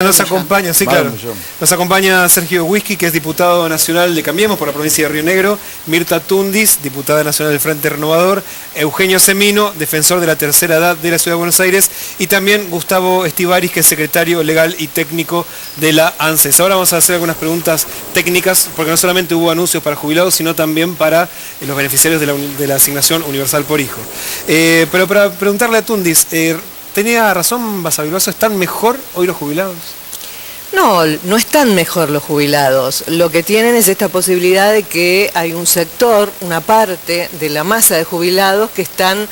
Nos acompaña, sí, claro. Nos acompaña Sergio Whisky, que es diputado nacional de Cambiemos por la provincia de Río Negro, Mirta Tundis, diputada nacional del Frente Renovador, Eugenio Semino, defensor de la tercera edad de la Ciudad de Buenos Aires, y también Gustavo Estivaris, que es secretario legal y técnico de la ANSES. Ahora vamos a hacer algunas preguntas técnicas, porque no solamente hubo anuncios para jubilados, sino también para los beneficiarios de la asignación universal por hijo. Pero para preguntarle a Tundis, ¿tenía razón Basavilbaso? ¿Están mejor hoy los jubilados? No, no están mejor los jubilados. Lo que tienen es esta posibilidad de que hay un sector, una parte de la masa de jubilados que están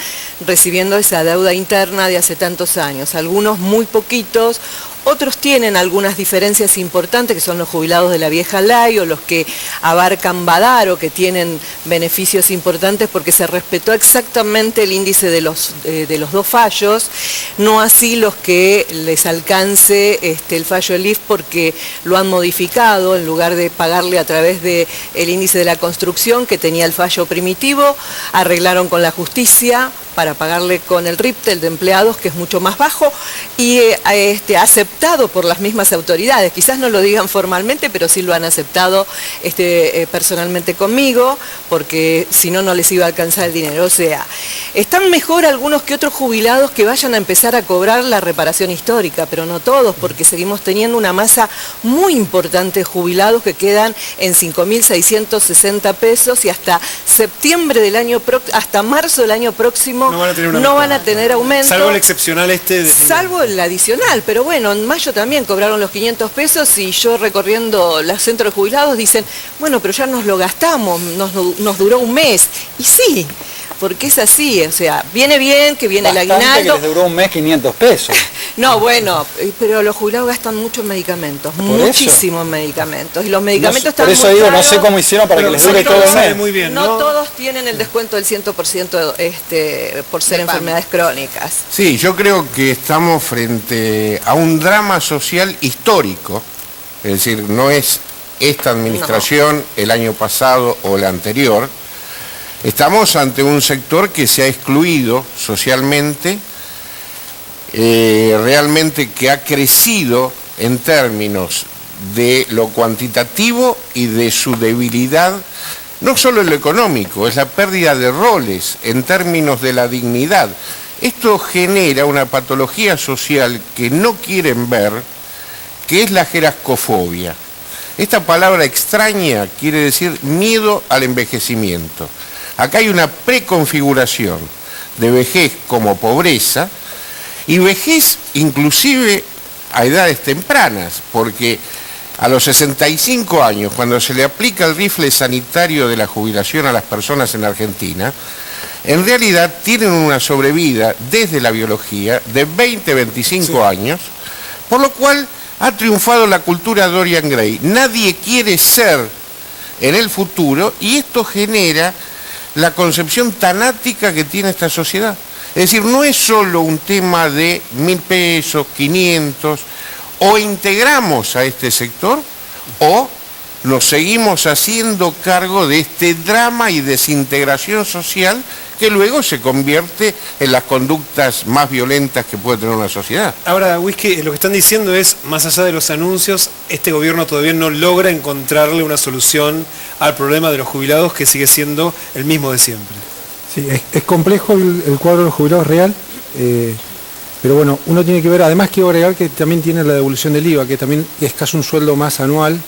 recibiendo esa deuda interna de hace tantos años. Algunos muy poquitos, otros tienen algunas diferencias importantes, que son los jubilados de la vieja ley o los que abarcan Badaro, que tienen beneficios importantes porque se respetó exactamente el índice de los dos fallos, no así los que les alcance el fallo ELIF porque lo han modificado, en lugar de pagarle a través del índice de la construcción que tenía el fallo primitivo, arreglaron con la justicia para pagarle con el RIPTE, de empleados, que es mucho más bajo, y aceptado por las mismas autoridades. Quizás no lo digan formalmente, pero sí lo han aceptado personalmente conmigo, porque si no, no les iba a alcanzar el dinero. O sea, están mejor algunos que otros jubilados que vayan a empezar a cobrar la reparación histórica, pero no todos, porque seguimos teniendo una masa muy importante de jubilados que quedan en 5.660 pesos y hasta septiembre del año hasta marzo del año próximo no van a tener aumento. Salvo el excepcional Salvo el adicional, pero bueno, en mayo también cobraron los 500 pesos y yo recorriendo los centros de jubilados dicen, bueno, pero ya nos lo gastamos, nos duró un mes. Y sí, porque es así, o sea, viene bien que viene bastante el aguinaldo. Que les duró un mes 500 pesos. No, bueno, pero los jubilados gastan mucho en medicamentos, muchísimo en medicamentos. Y los medicamentos están por eso muy digo, caros, no sé cómo hicieron para que les dure todo el mes. Muy bien, no todos tienen el descuento del 100% por ser enfermedades crónicas. Sí, yo creo que estamos frente a un drama social histórico, es decir, no es esta administración, el año pasado o la anterior. Estamos ante un sector que se ha excluido socialmente, realmente que ha crecido en términos de lo cuantitativo y de su debilidad, no solo en lo económico, es la pérdida de roles en términos de la dignidad. Esto genera una patología social que no quieren ver, que es la jerarcofobia. Esta palabra extraña quiere decir miedo al envejecimiento. Acá hay una preconfiguración de vejez como pobreza y vejez inclusive a edades tempranas, porque a los 65 años, cuando se le aplica el rifle sanitario de la jubilación a las personas en Argentina, en realidad tienen una sobrevida desde la biología de 20-25 años, por lo cual ha triunfado la cultura Dorian Gray. Nadie quiere ser en el futuro y esto genera la concepción tanática que tiene esta sociedad. Es decir, no es solo un tema de 1.000 pesos, 500, o integramos a este sector o nos seguimos haciendo cargo de este drama y desintegración social que luego se convierte en las conductas más violentas que puede tener una sociedad. Ahora, Whisky, lo que están diciendo es, más allá de los anuncios, este gobierno todavía no logra encontrarle una solución al problema de los jubilados, que sigue siendo el mismo de siempre. Sí, es complejo el cuadro de los jubilados real, pero bueno, uno tiene que ver, además quiero agregar que también tiene la devolución del IVA, que también es casi un sueldo más anual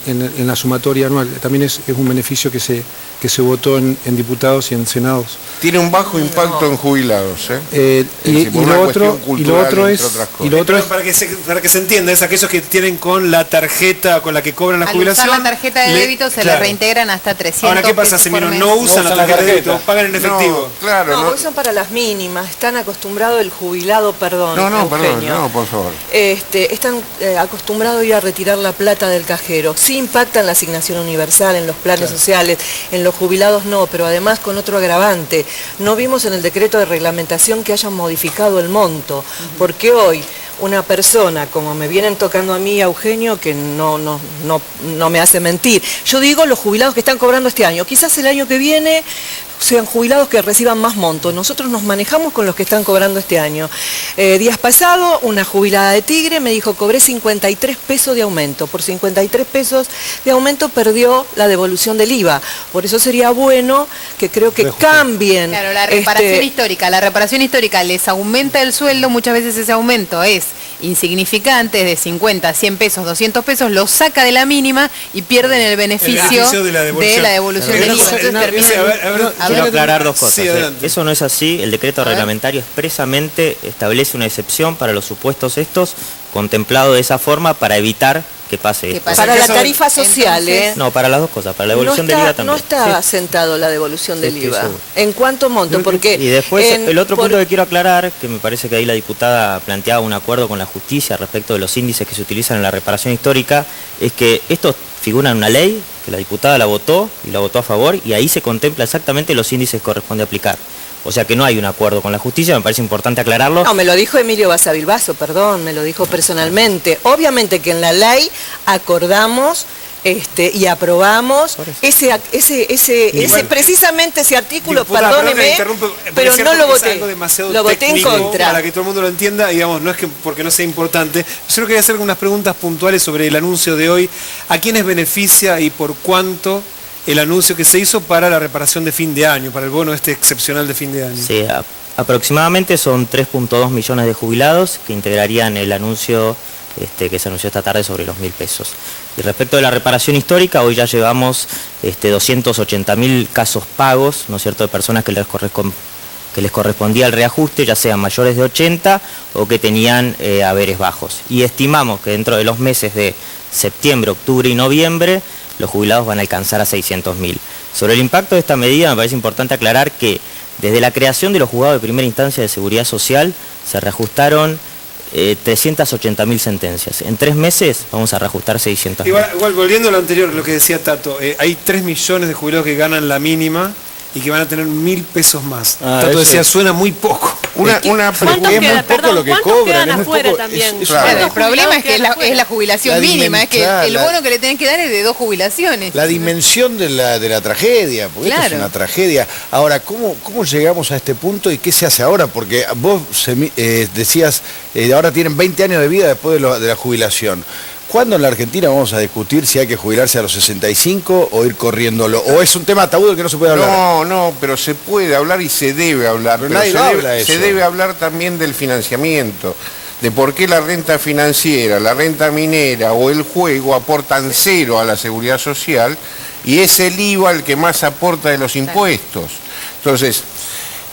en la sumatoria anual. También es un beneficio que se votó en diputados y en senados. Tiene un bajo impacto en jubilados, y lo otro es para que se entienda, es aquellos que tienen con la tarjeta con la que cobran la jubilación. Al usar la tarjeta de débito se le reintegran hasta 300. Ahora, ¿qué pasa, Semino? No usan la tarjeta de débito, pagan en efectivo. No, son para las mínimas, están acostumbrados el jubilado, perdón, No, por favor. Están acostumbrados a ir a retirar la plata del cajero. Sí impactan la asignación universal en los planes sociales, en los jubilados no, pero además con otro agravante. No vimos en el decreto de reglamentación que hayan modificado el monto, porque hoy una persona, como me vienen tocando a mí, a Eugenio, que no me hace mentir. Yo digo los jubilados que están cobrando este año. Quizás el año que viene sean jubilados que reciban más montos. Nosotros nos manejamos con los que están cobrando este año. Días pasados, una jubilada de Tigre me dijo, cobré 53 pesos de aumento. Por 53 pesos de aumento perdió la devolución del IVA. Por eso sería bueno que creo que cambien. Claro, la reparación histórica. La reparación histórica les aumenta el sueldo, muchas veces ese aumento es insignificante, es de 50, 100 pesos, 200 pesos, lo saca de la mínima y pierden el beneficio de la devolución del IVA. Entonces quiero aclarar dos cosas. Sí, eso no es así. El decreto reglamentario expresamente establece una excepción para los supuestos estos, contemplado de esa forma para evitar que pase esto. Para la tarifa social, No, para las dos cosas, para la devolución del IVA también. No está asentado la devolución del IVA. Seguro. ¿En cuánto monto? Porque y después el otro punto que quiero aclarar, que me parece que ahí la diputada planteaba un acuerdo con la justicia respecto de los índices que se utilizan en la reparación histórica, es que esto figura en una ley, que la diputada la votó y la votó a favor, y ahí se contempla exactamente los índices que corresponde aplicar. O sea que no hay un acuerdo con la justicia, me parece importante aclararlo. No, me lo dijo Emilio Basavilbaso, perdón, me lo dijo personalmente. Obviamente que en la ley acordamos y aprobamos precisamente ese artículo, diputada, perdóneme, pero cierto, no lo voté. Lo voté en contra. Para que todo el mundo lo entienda, digamos, no es que porque no sea importante. Yo quería hacer unas preguntas puntuales sobre el anuncio de hoy. ¿A quiénes beneficia y por cuánto el anuncio que se hizo para la reparación de fin de año, para el bono excepcional de fin de año? Sí, aproximadamente son 3.2 millones de jubilados que integrarían el anuncio que se anunció esta tarde sobre los 1.000 pesos. Y respecto de la reparación histórica, hoy ya llevamos 280.000 casos pagos, ¿no es cierto?, de personas que les correspondía el reajuste, ya sean mayores de 80 o que tenían haberes bajos. Y estimamos que dentro de los meses de septiembre, octubre y noviembre, los jubilados van a alcanzar a 600.000. Sobre el impacto de esta medida, me parece importante aclarar que desde la creación de los juzgados de primera instancia de seguridad social se reajustaron 380.000 sentencias. En 3 meses vamos a reajustar 600.000. Igual, volviendo a lo anterior, lo que decía Tato, hay 3 millones de jubilados que ganan la mínima y que van a tener 1.000 pesos más. Tato decía, suena muy poco. ¿Cuánto queda? Perdón, lo que cobran, es muy poco. También? Claro, el problema es que es la jubilación mínima, es que el bono que le tienen que dar es de 2 jubilaciones. La dimensión de la tragedia, porque esto es una tragedia. Ahora, ¿cómo llegamos a este punto y qué se hace ahora? Porque vos decías, ahora tienen 20 años de vida después de la jubilación. ¿Cuándo en la Argentina vamos a discutir si hay que jubilarse a los 65 o ir corriéndolo? ¿O es un tema tabú del que no se puede hablar? No, pero se puede hablar y se debe hablar. Pero nadie habla eso. Se debe hablar también del financiamiento, de por qué la renta financiera, la renta minera o el juego aportan 0 a la seguridad social y es el IVA el que más aporta de los impuestos. Entonces,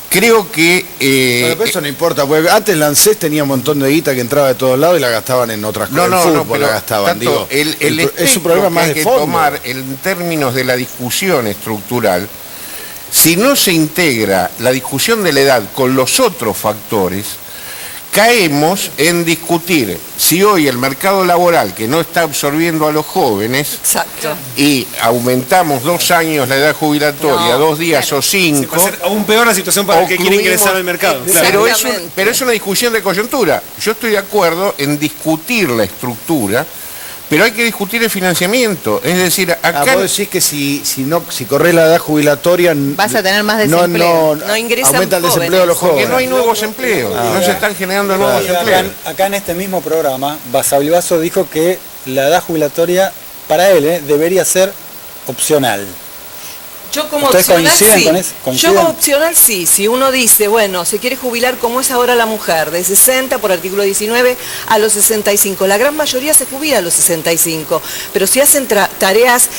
creo que... pero eso no importa, porque antes la ANSES tenía un montón de guita que entraba de todos lados y la gastaban en otras cosas. No, pero la gastaban. Tanto, es un problema más de fondo. Tomar en términos de la discusión estructural, si no se integra la discusión de la edad con los otros factores, caemos en discutir si hoy el mercado laboral, que no está absorbiendo a los jóvenes, y aumentamos 2 años la edad jubilatoria, 2 días o 5... Va a ser aún peor la situación para el que quiere ingresar al mercado. Pero es una discusión de coyuntura. Yo estoy de acuerdo en discutir la estructura, pero hay que discutir el financiamiento. Es decir, acá... Vos decís que si corres la edad jubilatoria... Vas a tener más desempleo. No ingresan aumenta el desempleo de los jóvenes. Porque no hay nuevos empleos. No se están generando nuevos empleos. Acá en este mismo programa, Basavilbaso dijo que la edad jubilatoria, para él, debería ser opcional. Yo como opcional sí. Yo como opcional sí. Si uno dice, bueno, se quiere jubilar como es ahora la mujer, de 60 por artículo 19 a los 65. La gran mayoría se jubila a los 65. Pero si hacen tareas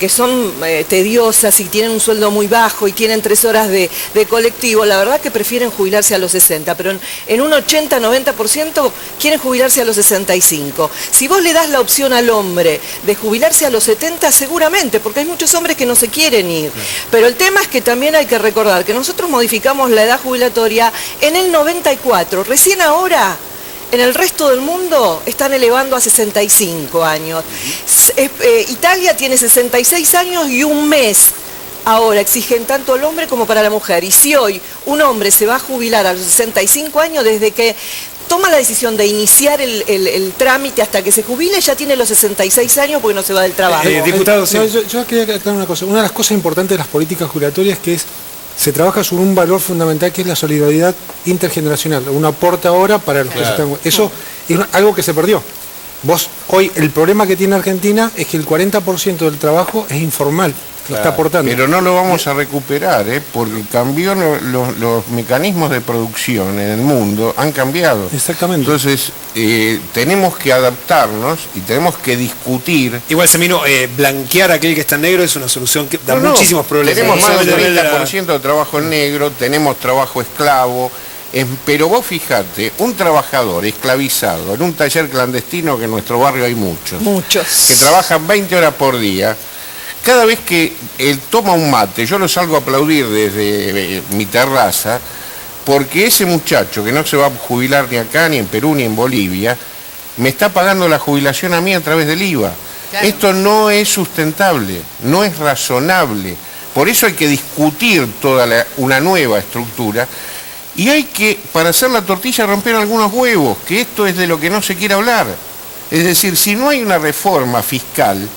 que son tediosas y tienen un sueldo muy bajo y tienen 3 horas de colectivo, la verdad que prefieren jubilarse a los 60. Pero en un 80-90% quieren jubilarse a los 65. Si vos le das la opción al hombre de jubilarse a los 70, seguramente, porque hay muchos hombres que no se quieren ir. Pero el tema es que también hay que recordar que nosotros modificamos la edad jubilatoria en el 94. Recién ahora, en el resto del mundo, están elevando a 65 años. Italia tiene 66 años y 1 mes. Ahora exigen tanto al hombre como para la mujer. Y si hoy un hombre se va a jubilar a los 65 años, desde que toma la decisión de iniciar el trámite hasta que se jubile, ya tiene los 66 años porque no se va del trabajo. Diputado, sí. Yo quería aclarar una cosa. Una de las cosas importantes de las políticas jubilatorias que se trabaja sobre un valor fundamental que es la solidaridad intergeneracional. Uno aporta ahora para los que se están... Eso es algo que se perdió. Vos, hoy, el problema que tiene Argentina es que el 40% del trabajo es informal, que está aportando. Pero no lo vamos a recuperar, porque cambió los mecanismos de producción en el mundo, han cambiado. Exactamente. Entonces, tenemos que adaptarnos y tenemos que discutir. Igual, Semino, blanquear a aquel que está en negro es una solución que da muchísimos problemas. Tenemos más del 30% de trabajo en negro, tenemos trabajo esclavo. Pero vos fijate, un trabajador esclavizado en un taller clandestino, que en nuestro barrio hay muchos, que trabajan 20 horas por día, cada vez que él toma un mate, yo lo salgo a aplaudir desde mi terraza, porque ese muchacho que no se va a jubilar ni acá, ni en Perú, ni en Bolivia, me está pagando la jubilación a mí a través del IVA. Claro. Esto no es sustentable, no es razonable. Por eso hay que discutir toda una nueva estructura. Y hay que, para hacer la tortilla, romper algunos huevos, que esto es de lo que no se quiere hablar. Es decir, si no hay una reforma fiscal,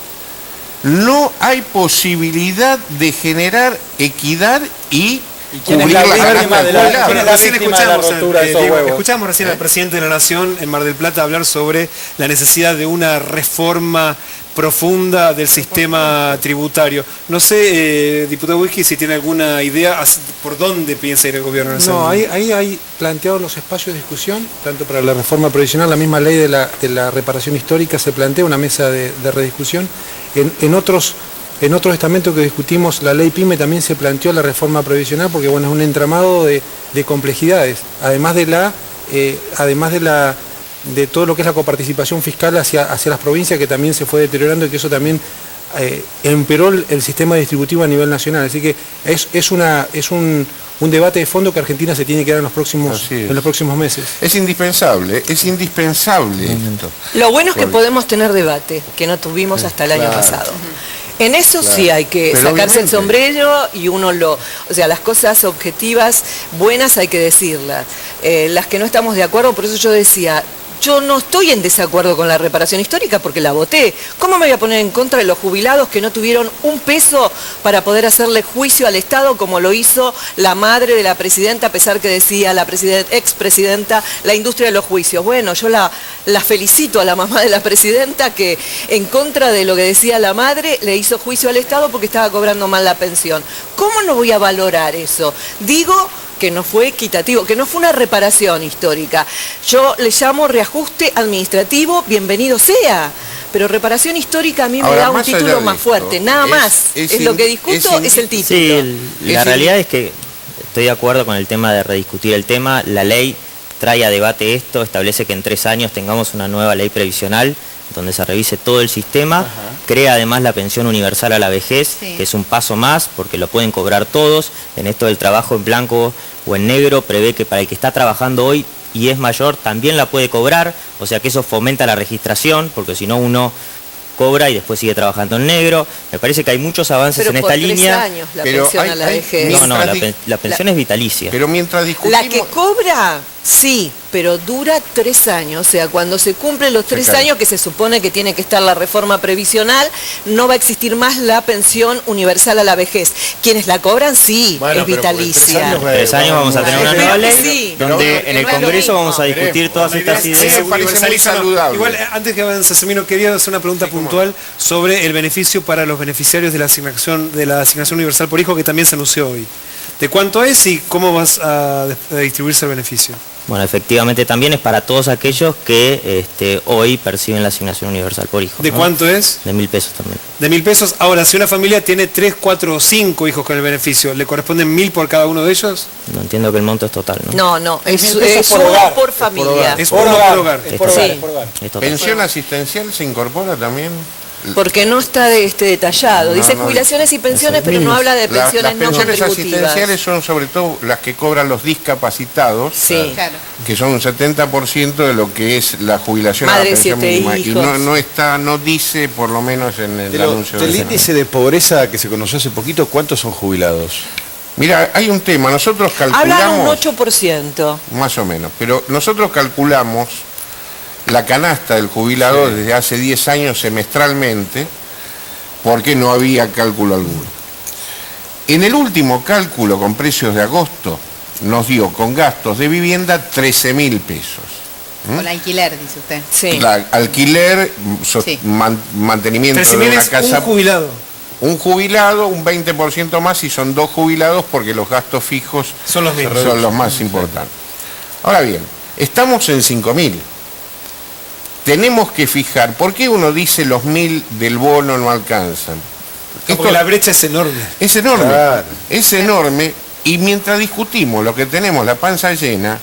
no hay posibilidad de generar equidad y cubrir las ganancias. Escuchamos recién al presidente de la Nación en Mar del Plata hablar sobre la necesidad de una reforma profunda del sistema tributario. No sé, diputado Whisky, si tiene alguna idea por dónde piensa ir el gobierno nacional. No, ahí hay planteados los espacios de discusión, tanto para la reforma previsional, la misma ley de la reparación histórica se plantea una mesa de rediscusión. En otros estamentos que discutimos, la ley PYME también se planteó la reforma previsional, porque bueno, es un entramado de complejidades, además de todo lo que es la coparticipación fiscal hacia las provincias, que también se fue deteriorando y que eso también empeoró el sistema distributivo a nivel nacional. Así que es un debate de fondo que Argentina se tiene que dar en los próximos meses. Es indispensable. Lo bueno es que podemos tener debate, que no tuvimos hasta el año pasado. En eso sí hay que sacarse el sombrero y o sea, las cosas objetivas, buenas hay que decirlas. Las que no estamos de acuerdo, por eso yo decía, yo no estoy en desacuerdo con la reparación histórica porque la voté. ¿Cómo me voy a poner en contra de los jubilados que no tuvieron un peso para poder hacerle juicio al Estado como lo hizo la madre de la presidenta, a pesar que decía la expresidenta, la industria de los juicios? Bueno, yo la felicito a la mamá de la presidenta que en contra de lo que decía la madre le hizo juicio al Estado porque estaba cobrando mal la pensión. ¿Cómo no voy a valorar eso? Digo que no fue equitativo, que no fue una reparación histórica. Yo le llamo reajuste administrativo, bienvenido sea, pero reparación histórica a mí me da un título más fuerte, nada más. Es lo que discuto, es el título. Sí, la realidad es que estoy de acuerdo con el tema de rediscutir el tema. La ley trae a debate esto, establece que en 3 años tengamos una nueva ley previsional donde se revise todo el sistema, crea además la pensión universal a la vejez, que es un paso más porque lo pueden cobrar todos. En esto del trabajo en blanco o en negro prevé que para el que está trabajando hoy y es mayor también la puede cobrar, o sea que eso fomenta la registración, porque si no uno cobra y después sigue trabajando en negro. Me parece que hay muchos avances en esta línea. Años la pensión a la vejez. No, la pensión es vitalicia. Pero mientras discutimos... La que cobra, sí, pero dura 3 años. O sea, cuando se cumplen los 3 años, que se supone que tiene que estar la reforma previsional, no va a existir más la pensión universal a la vejez. Quienes la cobran, sí, es vitalicia. 3 años vamos a tener una nueva ley, donde en el Congreso vamos a discutir todas estas ideas. Igual, antes que avance, Semino, quería hacer una pregunta puntual sobre el beneficio para los beneficiarios de la asignación universal por hijo, que también se anunció hoy. ¿De cuánto es y cómo vas a distribuirse el beneficio? Bueno, efectivamente también es para todos aquellos que hoy perciben la asignación universal por hijo. ¿De cuánto es? De 1.000 pesos también. De 1.000 pesos. Ahora, si una familia tiene 3, 4 o 5 hijos con el beneficio, ¿le corresponden 1.000 por cada uno de ellos? No entiendo que el monto es total, ¿no? No, es uno por familia. Es uno por hogar. ¿Pensión asistencial se incorpora también? Porque no está detallado. Dice jubilaciones y pensiones, pero no habla de pensiones no contributivas. Las pensiones asistenciales son sobre todo las que cobran los discapacitados, que son un 70% de lo que es la jubilación a la pensión mínima. Y no dice, por lo menos en el anuncio. Del índice de pobreza que se conoció hace poquito, ¿cuántos son jubilados? Mira, hay un tema, nosotros calculamos... Hablan un 8%. Más o menos, pero nosotros calculamos la canasta del jubilado desde hace 10 años semestralmente, porque no había cálculo alguno. En el último cálculo con precios de agosto, nos dio con gastos de vivienda 13.000 pesos. Con alquiler, dice usted. Sí. Alquiler, mantenimiento de una casa... un jubilado. Un jubilado, un 20% más, y son 2 jubilados porque los gastos fijos son los mismos. Son los más importantes. Ahora bien, estamos en 5.000. Tenemos que fijar, ¿por qué uno dice los 1.000 del bono no alcanzan? Porque la brecha es enorme. Es enorme, claro. Es enorme, y mientras discutimos lo que tenemos la panza llena,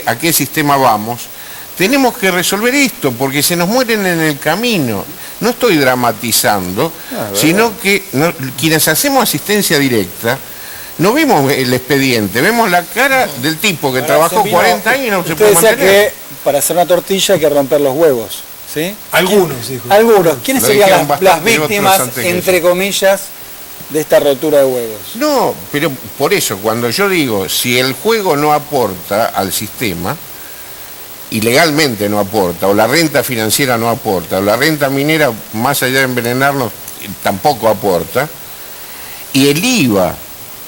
a qué sistema vamos, tenemos que resolver esto, porque se nos mueren en el camino. No estoy dramatizando, sino que quienes hacemos asistencia directa, no vemos el expediente, vemos la cara del tipo que trabajó 40 años y no se puede decía mantener. que para hacer una tortilla hay que romper los huevos, ¿sí? Algunos, dijo. Algunos. ¿Quiénes Lo serían dijeron las bastante víctimas, otros antes que entre comillas, de esta rotura de huevos? No, pero por eso, cuando yo digo, si el juego no aporta al sistema, y legalmente no aporta, o la renta financiera no aporta, o la renta minera, más allá de envenenarnos, tampoco aporta, y el IVA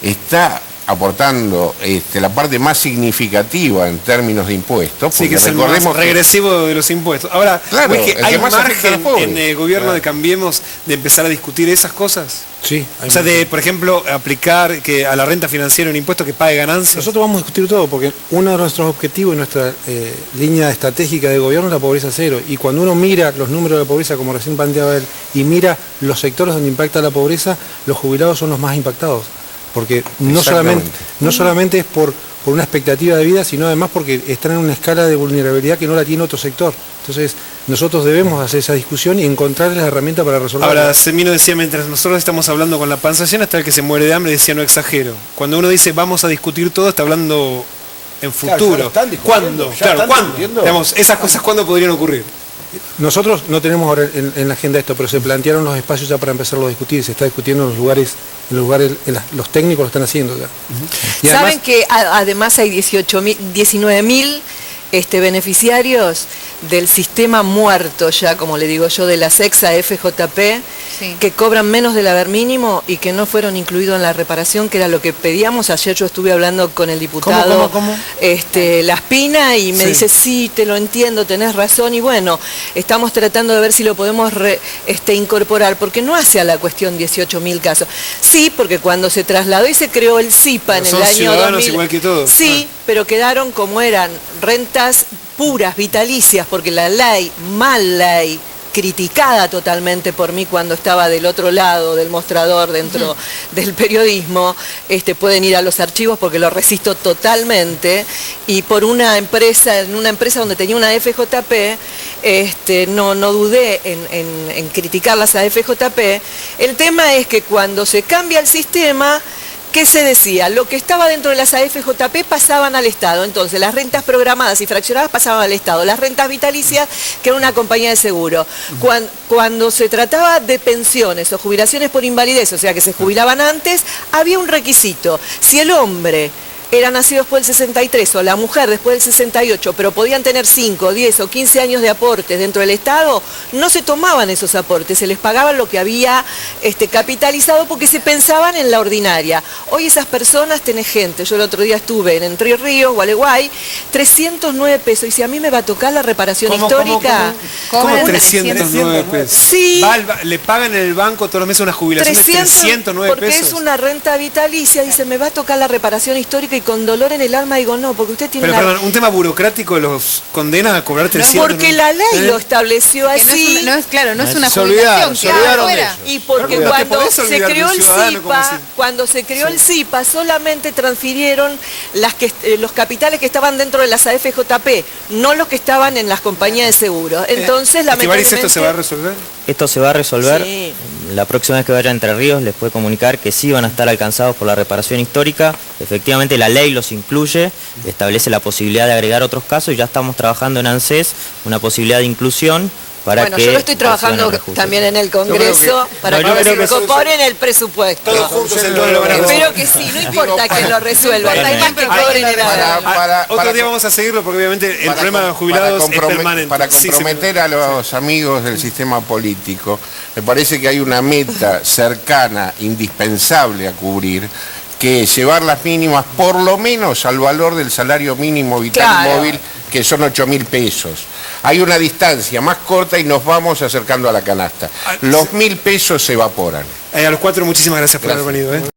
está aportando la parte más significativa en términos de impuestos, Sí, que es el más regresivo de los impuestos. Ahora, claro, ¿hay margen en el gobierno de Cambiemos de empezar a discutir esas cosas? Sí. O sea, de, por ejemplo, aplicar a la renta financiera un impuesto que pague ganancias. Nosotros vamos a discutir todo, porque uno de nuestros objetivos y nuestra línea estratégica de gobierno es la pobreza cero. Y cuando uno mira los números de la pobreza, como recién planteaba él, y mira los sectores donde impacta la pobreza, los jubilados son los más impactados. Porque no solamente es por una expectativa de vida, sino además porque están en una escala de vulnerabilidad que no la tiene otro sector. Entonces, nosotros debemos hacer esa discusión y encontrar las herramientas para resolverla. Ahora, Semino decía, mientras nosotros estamos hablando con la panza llena, está el que se muere de hambre, decía, no exagero. Cuando uno dice vamos a discutir todo, está hablando en futuro. Claro, ¿Cuándo? Claro, ¿cuándo? Digamos, esas cosas, ¿cuándo podrían ocurrir? Nosotros no tenemos ahora en la agenda esto, pero se plantearon los espacios ya para empezarlo a discutir. Se está discutiendo en los lugares, los técnicos lo están haciendo ya. Y ¿saben además, que además hay 19.000 beneficiarios del sistema muerto ya, como le digo yo, de la sexa FJP, sí, que cobran menos del haber mínimo y que no fueron incluidos en la reparación, que era lo que pedíamos? Ayer yo estuve hablando con el diputado ¿Cómo? Laspina, y me dice, sí, te lo entiendo, tenés razón, y bueno, estamos tratando de ver si lo podemos incorporar, porque no hace a la cuestión 18.000 casos. Sí, porque cuando se trasladó y se creó el CIPA en el año 2000, igual que todos. Sí, pero quedaron como eran rentas puras, vitalicias, porque la ley, mal ley, criticada totalmente por mí cuando estaba del otro lado del mostrador dentro del periodismo, pueden ir a los archivos porque lo resisto totalmente, y por en una empresa donde tenía una FJP, no dudé en criticar las AFJP. El tema es que cuando se cambia el sistema, ¿qué se decía? Lo que estaba dentro de las AFJP pasaban al Estado. Entonces, las rentas programadas y fraccionadas pasaban al Estado. Las rentas vitalicias, que era una compañía de seguro. Cuando se trataba de pensiones o jubilaciones por invalidez, o sea, que se jubilaban antes, había un requisito. Si el hombre era nacido después del 63 o la mujer después del 68, pero podían tener 5, 10 o 15 años de aportes dentro del Estado, no se tomaban esos aportes, se les pagaba lo que había capitalizado, porque se pensaban en la ordinaria. Hoy esas personas, tenés gente, yo el otro día estuve en Entre Ríos, Gualeguay, 309 pesos, y si a mí me va a tocar la reparación histórica... ¿Cómo 309 pesos? Sí. Le pagan en el banco todos los meses una jubilación de 309 porque pesos. Porque es una renta vitalicia, dice, me va a tocar la reparación histórica, y con dolor en el alma digo, no, porque usted tiene perdón, un tema burocrático los condena a cobrar 300. Porque la ley lo estableció así. No es una jubilación. Se olvidaron de eso. Y porque cuando se creó el CIPA, solamente transfirieron los capitales que estaban dentro de las AFJP, no los que estaban en las compañías de seguros. Entonces, lamentablemente... ¿Esto se va a resolver? Esto se va a resolver. Sí. La próxima vez que vaya a Entre Ríos les puede comunicar que sí van a estar alcanzados por la reparación histórica. Efectivamente, la ley los incluye, establece la posibilidad de agregar otros casos, y ya estamos trabajando en ANSES una posibilidad de inclusión para bueno, que... yo lo estoy trabajando también en el Congreso para que se incorporen el presupuesto. Todos juntos entonces lo van a resolver. Espero que sí, no importa que lo resuelvan, da igual que cobren el Otro día vamos a seguirlo porque obviamente el problema de los jubilados es permanente. Para comprometer a los amigos del sistema político, me parece que hay una meta cercana, indispensable a cubrir, que es llevar las mínimas por lo menos al valor del salario mínimo vital y móvil, que son 8.000 pesos. Hay una distancia más corta y nos vamos acercando a la canasta. Los 1.000 pesos se evaporan. A los 4 muchísimas gracias por haber venido.